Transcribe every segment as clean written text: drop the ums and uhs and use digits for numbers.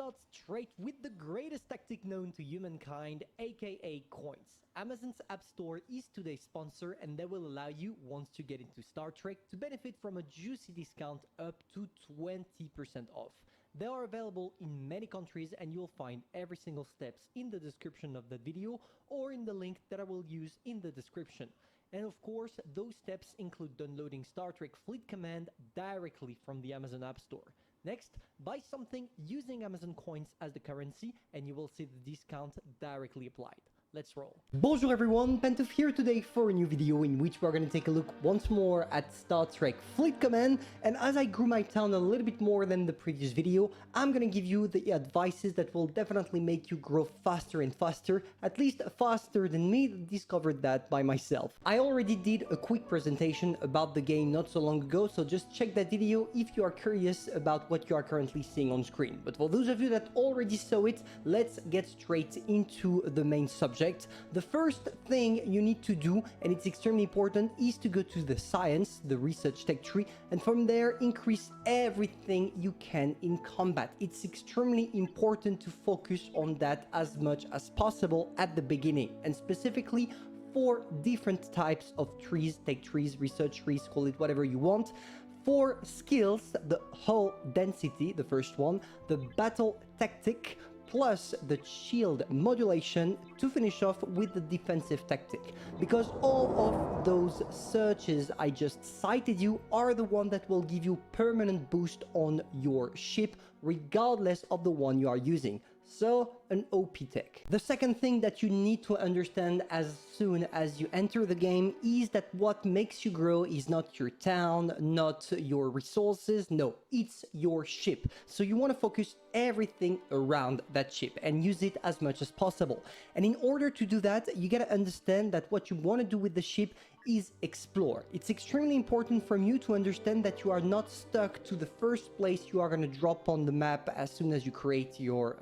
start straight with the greatest tactic known to humankind, aka coins. Amazon's App Store is today's sponsor, and they will allow you, once you get into Star Trek, to benefit from a juicy discount up to 20% off. They are available in many countries, and you'll find every single steps in the description of the video or in the link that I will use in the description. And of course, those steps include downloading Star Trek Fleet Command directly from the Amazon App Store. Next, buy something using Amazon coins as the currency and you will see the discount directly applied. Let's roll. Bonjour everyone, Pantoufleee here today for a new video in which we're going to take a look once more at Star Trek Fleet Command. And as I grew my town a little bit more than the previous video, I'm going to give you the advices that will definitely make you grow faster and faster, at least faster than me discovered that by myself. I already did a quick presentation about the game not so long ago, so just check that video if you are curious about what you are currently seeing on screen. But for those of you that already saw it, let's get straight into the main subject. The first thing you need to do, and it's extremely important, is to go to the science, the research tech tree, and from there increase everything you can in combat. It's extremely important to focus on that as much as possible at the beginning, and specifically for different types of trees, tech trees, research trees, call it whatever you want. For skills, the hull density, the first one, the battle tactic, plus the shield modulation, to finish off with the defensive tactic, because all of those searches I just cited you are the one that will give you permanent boost on your ship regardless of the one you are using. So an OP tech. The second thing that you need to understand as soon as you enter the game is that what makes you grow is not your town, not your resources, no, it's your ship. So you want to focus everything around that ship and use it as much as possible. And in order to do that, you got to understand that what you want to do with the ship is explore. It's extremely important from you to understand that you are not stuck to the first place you are going to drop on the map as soon as you create your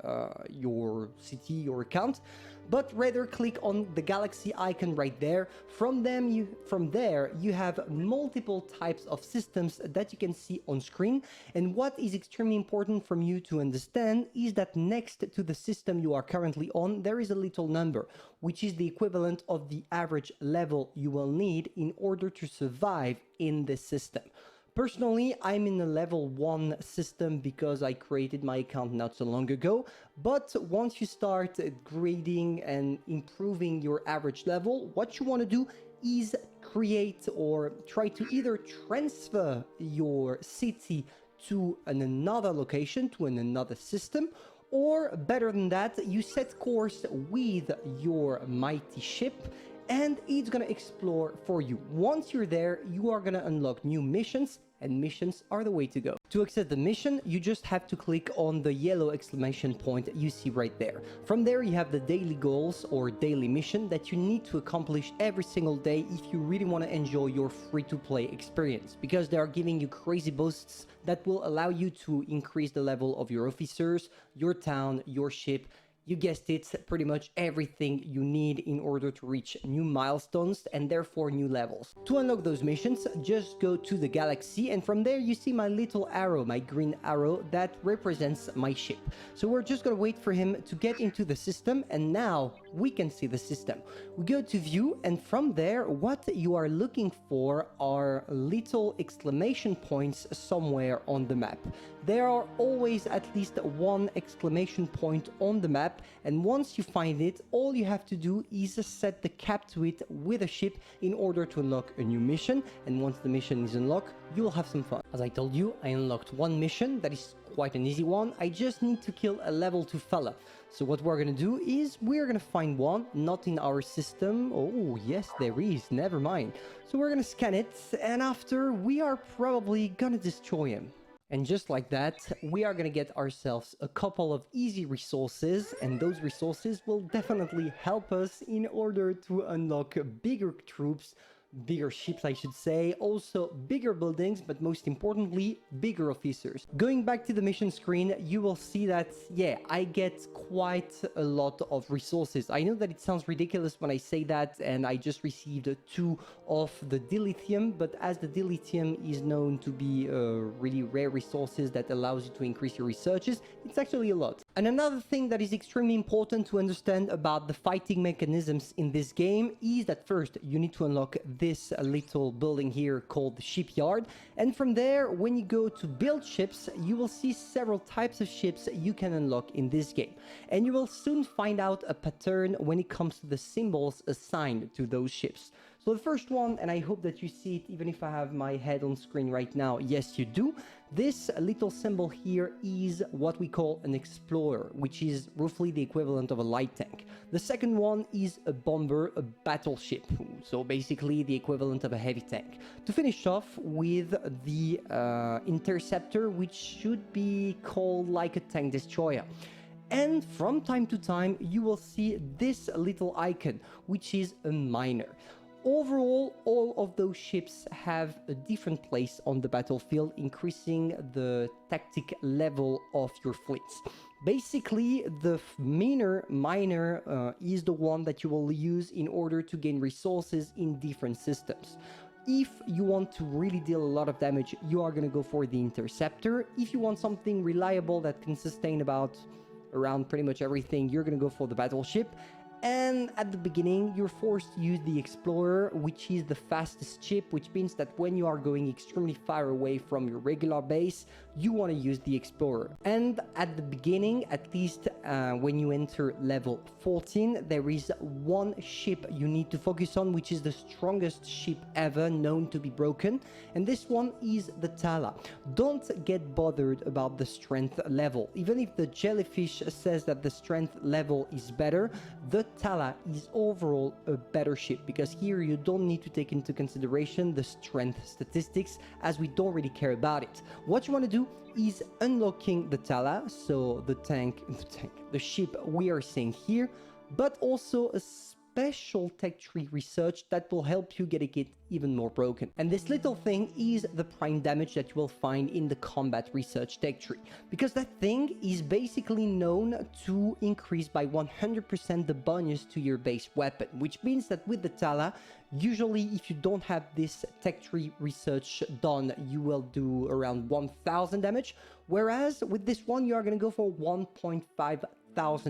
city, your account, but rather click on the galaxy icon right there. From there you have multiple types of systems that you can see on screen, and what is extremely important from you to understand is that next to the system you are currently on, there is a little number, which is the equivalent of the average level you will need in order to survive in this system. Personally, I'm in a level 1 system because I created my account not so long ago, but once you start grading and improving your average level, what you want to do is create or try to either transfer your city to another location, to another system, or better than that, you set course with your mighty ship and it's gonna explore for you. Once you're there, you are gonna unlock new missions, and missions are the way to go. To access the mission, you just have to click on the yellow exclamation point you see right there. From there, you have the daily goals or daily mission that you need to accomplish every single day if you really want to enjoy your free-to-play experience, because they are giving you crazy boosts that will allow you to increase the level of your officers, your town, your ship. You guessed it, pretty much everything you need in order to reach new milestones and therefore new levels. To unlock those missions, just go to the galaxy, and from there you see my little arrow, my green arrow that represents my ship. So we're just gonna wait for him to get into the system, and now we can see the system. We go to view, and from there what you are looking for are little exclamation points somewhere on the map. There are always at least one exclamation point on the map, and once you find it, all you have to do is set the cap to it with a ship in order to unlock a new mission, and once the mission is unlocked, you will have some fun. As I told you, I unlocked one mission that is quite an easy one. I just need to kill a level 2 fella. So what we're gonna do is we're gonna find one, not in our system. Oh yes, there is, never mind. So we're gonna scan it, and after we are probably gonna destroy him. And just like that, we are gonna get ourselves a couple of easy resources, and those resources will definitely help us in order to unlock bigger troops, bigger ships I should say, also bigger buildings, but most importantly bigger officers. Going back to the mission screen, you will see that yeah, I get quite a lot of resources. I know that it sounds ridiculous when I say that, and I just received 2 of the dilithium, but as the dilithium is known to be really rare resources that allows you to increase your researches, it's actually a lot. And another thing that is extremely important to understand about the fighting mechanisms in this game is that first you need to unlock this little building here called the shipyard, and from there when you go to build ships you will see several types of ships you can unlock in this game, and you will soon find out a pattern when it comes to the symbols assigned to those ships. So the first one, and I hope that you see it even if I have my head on screen right now, yes you do, this little symbol here is what we call an explorer, which is roughly the equivalent of a light tank. The second one is a bomber, a battleship, so basically the equivalent of a heavy tank. To finish off with the interceptor, which should be called like a tank destroyer. And from time to time you will see this little icon, which is a miner. Overall, all of those ships have a different place on the battlefield, increasing the tactic level of your fleets. Basically, the miner is the one that you will use in order to gain resources in different systems. If you want to really deal a lot of damage, you are going to go for the interceptor. If you want something reliable that can sustain around pretty much everything, you're going to go for the battleship. And at the beginning, you're forced to use the Explorer, which is the fastest ship, which means that when you are going extremely far away from your regular base, you want to use the Explorer. And at the beginning, at least when you enter level 14, there is one ship you need to focus on, which is the strongest ship ever known to be broken. And this one is the Tala. Don't get bothered about the strength level. Even if the jellyfish says that the strength level is better, the Tala is overall a better ship, because here you don't need to take into consideration the strength statistics, as we don't really care about it. What you want to do is unlocking the Tala, so the ship we are seeing here, but also a special tech tree research that will help you get it even more broken. And this little thing is the prime damage that you will find in the combat research tech tree, because that thing is basically known to increase by 100% the bonus to your base weapon, which means that with the Tala, usually if you don't have this tech tree research done, you will do around 1000 damage, whereas with this one you are going to go for 1,500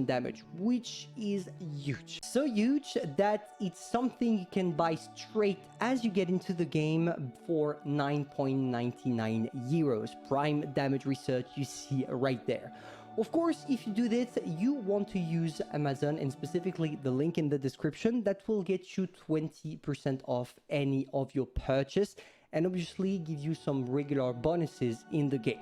damage, which is huge. So huge that it's something you can buy straight as you get into the game for 9.99 euros. Prime damage research you see right there. Of course, if you do this, you want to use Amazon, and specifically the link in the description that will get you 20% off any of your purchase, and obviously give you some regular bonuses in the game.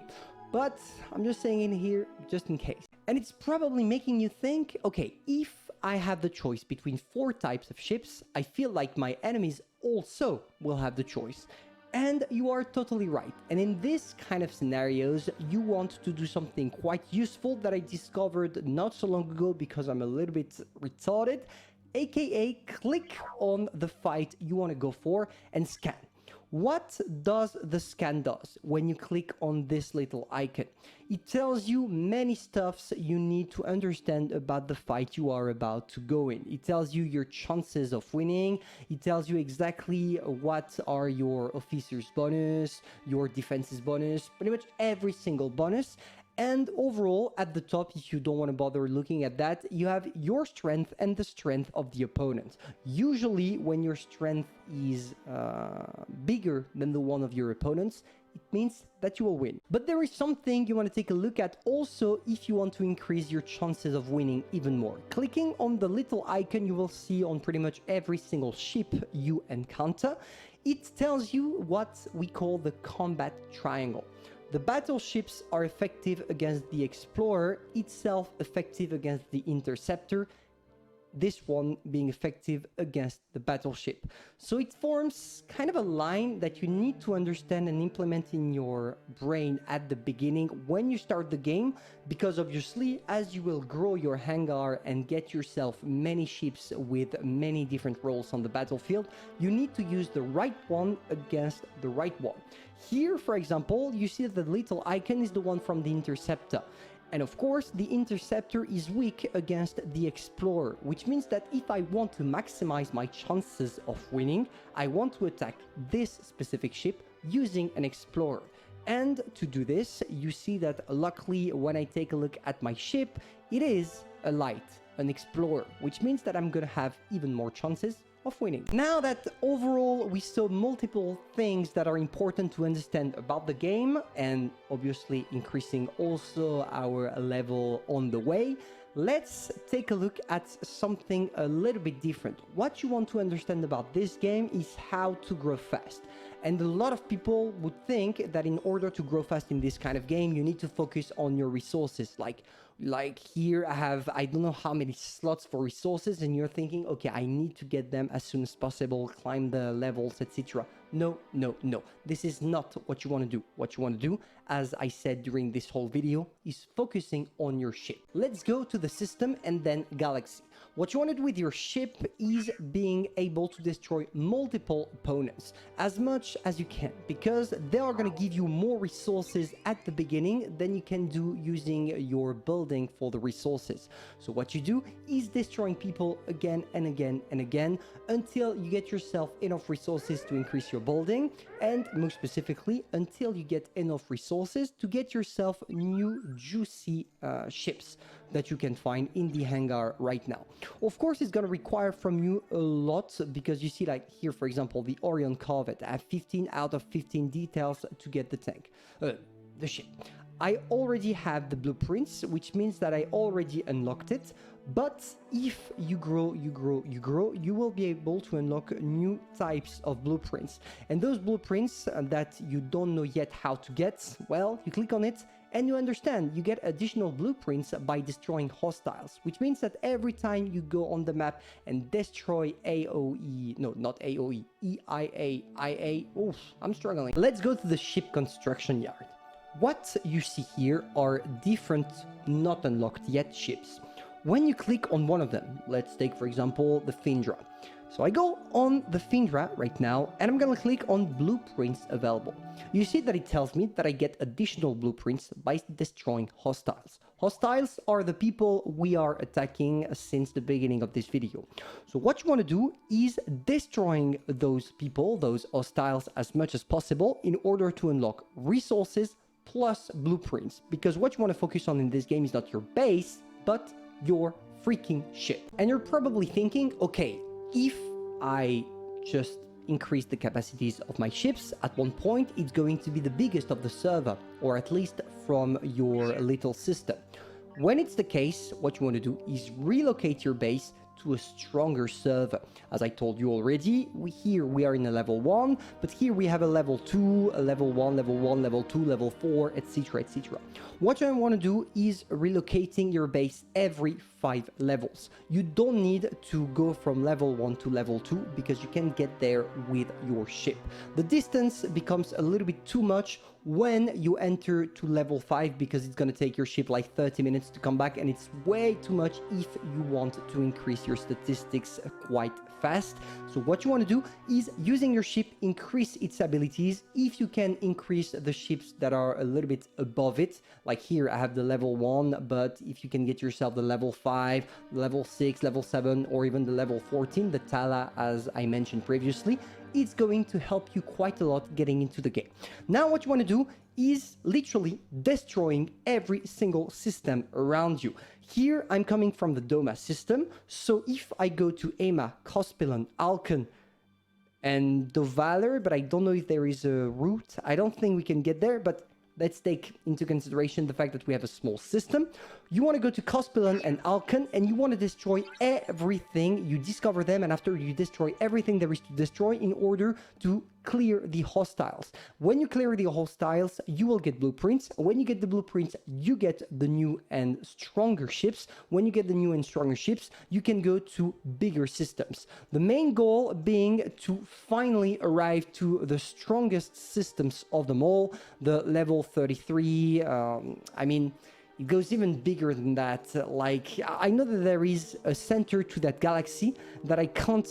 But I'm just saying in here just in case. And it's probably making you think, okay, if I have the choice between 4 types of ships, I feel like my enemies also will have the choice. And you are totally right. And in this kind of scenarios, you want to do something quite useful that I discovered not so long ago because I'm a little bit retarded, aka click on the fight you want to go for and scan. What does the scan does when you click on this little icon? It tells you many stuffs you need to understand about the fight you are about to go in. It tells you your chances of winning. It tells you exactly what are your officers bonus, your defenses bonus, pretty much every single bonus. And overall, at the top, if you don't want to bother looking at that, you have your strength and the strength of the opponent. Usually, when your strength is bigger than the one of your opponents, it means that you will win. But there is something you want to take a look at also if you want to increase your chances of winning even more. Clicking on the little icon you will see on pretty much every single ship you encounter, it tells you what we call the combat triangle. The battleships are effective against the Explorer, itself effective against the Interceptor, this one being effective against the battleship. So it forms kind of a line that you need to understand and implement in your brain at the beginning when you start the game, because obviously as you will grow your hangar and get yourself many ships with many different roles on the battlefield, you need to use the right one against the right one. Here, for example, you see that the little icon is the one from the Interceptor. And of course, the Interceptor is weak against the Explorer, which means that if I want to maximize my chances of winning, I want to attack this specific ship using an Explorer. And to do this, you see that luckily when I take a look at my ship, it is a light, an explorer, which means that I'm gonna have even more chances of winning. Now that overall we saw multiple things that are important to understand about the game, and obviously increasing also our level on the way, let's take a look at something a little bit different. What you want to understand about this game is how to grow fast. And a lot of people would think that in order to grow fast in this kind of game, you need to focus on your resources. Like here I have, I don't know how many slots for resources, and you're thinking, okay, I need to get them as soon as possible, climb the levels, etc. No. This is not what you want to do. What you want to do, as I said during this whole video, is focusing on your ship. Let's go to the system and then galaxy. What you want to do with your ship is being able to destroy multiple opponents as much as you can, because they are going to give you more resources at the beginning than you can do using your building for the resources. So what you do is destroying people again and again and again until you get yourself enough resources to increase your building, and most specifically until you get enough resources to get yourself new juicy ships that you can find in the hangar right now. Of course, it's going to require from you a lot, because you see, like here, for example, the Orion Corvette. I have 15 out of 15 details to get the tank, the ship. I already have the blueprints, which means that I already unlocked it. But if you grow, you will be able to unlock new types of blueprints. And those blueprints that you don't know yet how to get, well, you click on it and you understand. You get additional blueprints by destroying hostiles, which means that every time you go on the map and destroy AOE, no, not AOE, EIA, oof, I'm struggling. Let's go to the ship construction yard. What you see here are different, not unlocked yet ships. When you click on one of them, let's take for example the Findra. So I go on the Findra right now and I'm gonna click on blueprints available. You see that it tells me that I get additional blueprints by destroying hostiles. Hostiles are the people we are attacking since the beginning of this video. So what you want to do is destroying those people, those hostiles, as much as possible in order to unlock resources plus blueprints. Because what you want to focus on in this game is not your base, but your freaking ship. And you're probably thinking, okay, if I just increase the capacities of my ships, at one point it's going to be the biggest of the server, or at least from your little system. When it's the case, what you want to do is relocate your base to a stronger server. As I told you already, here we are in a level 1, but here we have a level 2, a level 1, level 2, level 4, etc, etc. What I want to do is relocating your base every 5 levels. You don't need to go from level 1 to level 2 because you can get there with your ship. The distance becomes a little bit too much when you enter to level 5 because it's going to take your ship like 30 minutes to come back, and it's way too much if you want to increase your statistics quite fast. So what you want to do is, using your ship, increase its abilities. If you can increase the ships that are a little bit above it, like here I have the level 1, but if you can get yourself the level 5, level 6, level 7, or even the level 14, the Tala as I mentioned previously, it's going to help you quite a lot getting into the game. Now what you want to do is literally destroying every single system around you. Here I'm coming from the Doma system, so if I go to Ema, Cospelon, Alcon, and Dovaler, but I don't know if there is a route. I don't think we can get there, but let's take into consideration the fact that we have a small system. You want to go to Cospelon and Alcon, and you want to destroy everything. You discover them, and after you destroy everything there is to destroy in order to clear the hostiles. When you clear the hostiles, you will get blueprints. When you get the blueprints, you get the new and stronger ships. When you get the new and stronger ships, you can go to bigger systems. The main goal being to finally arrive to the strongest systems of them all, the level 33, I mean, it goes even bigger than that. Like, I know that there is a center to that galaxy that I can't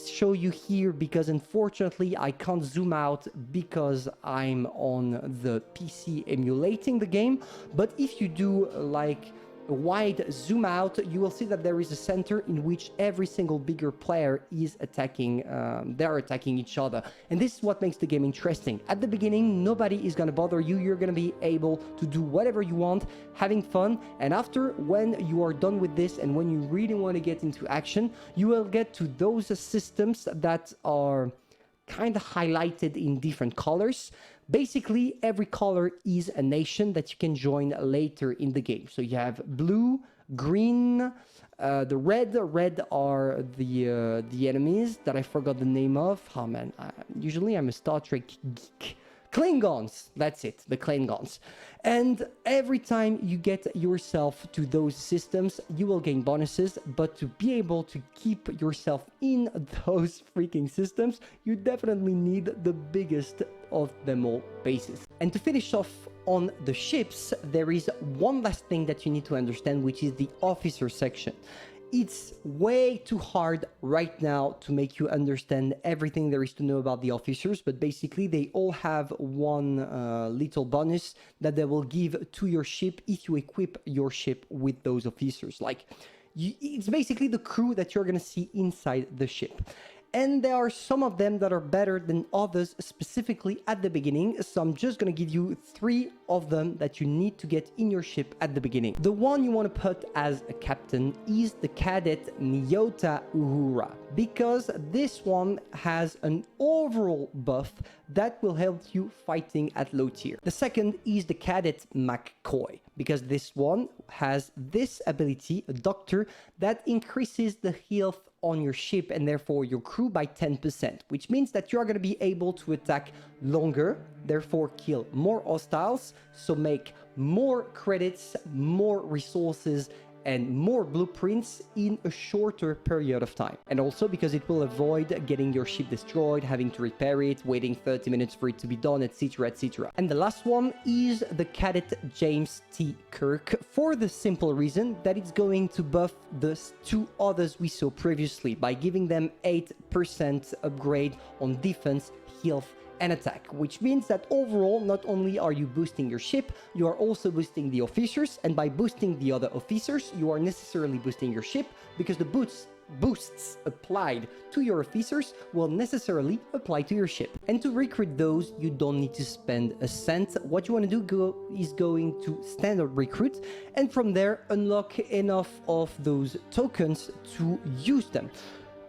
show you here because unfortunately I can't zoom out because I'm on the PC emulating the game. But if you do like a wide zoom out, you will see that there is a center in which every single bigger player is attacking, they're attacking each other. And this is what makes the game interesting. At the beginning, nobody is going to bother you. You're going to be able to do whatever you want, having fun. And after, when you are done with this and when you really want to get into action, you will get to those systems that are kind of highlighted in different colors. Basically, every color is a nation that you can join later in the game. So you have blue, green, the red are the enemies that I forgot the name of. Oh man, usually I'm a Star Trek geek. Klingons, that's it, the Klingons. And every time you get yourself to those systems, you will gain bonuses, but to be able to keep yourself in those freaking systems, you definitely need the biggest of them all bases. And to finish off on the ships, there is one last thing that you need to understand, which is the officer section. It's way too hard right now to make you understand everything there is to know about the officers, but basically they all have one little bonus that they will give to your ship if you equip your ship with those officers. Like, it's basically the crew that you're gonna see inside the ship. And there are some of them that are better than others, specifically at the beginning. So I'm just going to give you 3 of them that you need to get in your ship at the beginning. The one you want to put as a captain is the cadet Nyota Uhura, because this one has an overall buff that will help you fighting at low tier. The second is the cadet McCoy, because this one has this ability, a doctor, that increases the health on your ship and therefore your crew by 10%, which means that you are going to be able to attack longer, therefore kill more hostiles, so make more credits, more resources, and more blueprints in a shorter period of time. And also because it will avoid getting your ship destroyed, having to repair it, waiting 30 minutes for it to be done, etc, etc. And the last one is the Cadet James T. Kirk, for the simple reason that it's going to buff the 2 others we saw previously by giving them 8% upgrade on defense, health, and attack, which means that overall, not only are you boosting your ship, you are also boosting the officers, and by boosting the other officers, you are necessarily boosting your ship, because the boosts applied to your officers will necessarily apply to your ship. And to recruit those, you don't need to spend a cent. What you want to do is going to standard recruit, and from there unlock enough of those tokens to use them.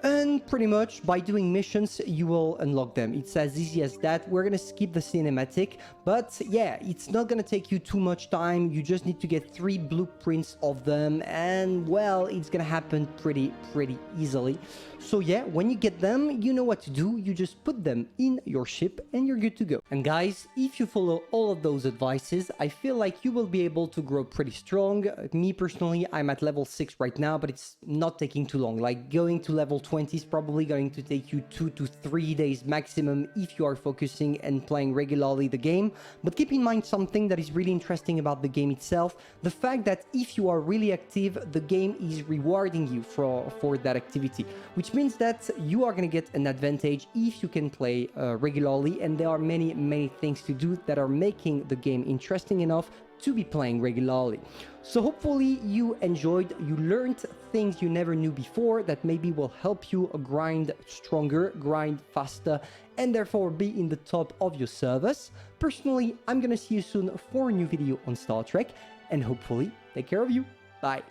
And pretty much by doing missions, you will unlock them. It's as easy as that. We're gonna skip the cinematic, but yeah, it's not gonna take you too much time. You just need to get 3 blueprints of them, and well, it's gonna happen pretty easily. So yeah, when you get them, you know what to do. You just put them in your ship and you're good to go. And guys, if you follow all of those advices, I feel like you will be able to grow pretty strong. Me personally, I'm at level 6 right now, but it's not taking too long. Like, going to level 20 is probably going to take you 2 to 3 days maximum if you are focusing and playing regularly the game. But keep in mind something that is really interesting about the game itself, the fact that if you are really active, the game is rewarding you for that activity, which means that you are going to get an advantage if you can play regularly, and there are many things to do that are making the game interesting enough to be playing regularly. So hopefully you enjoyed, you learned things you never knew before that maybe will help you grind stronger, grind faster, and therefore be in the top of your servers. Personally, I'm gonna see you soon for a new video on Star Trek, and hopefully take care of you. Bye.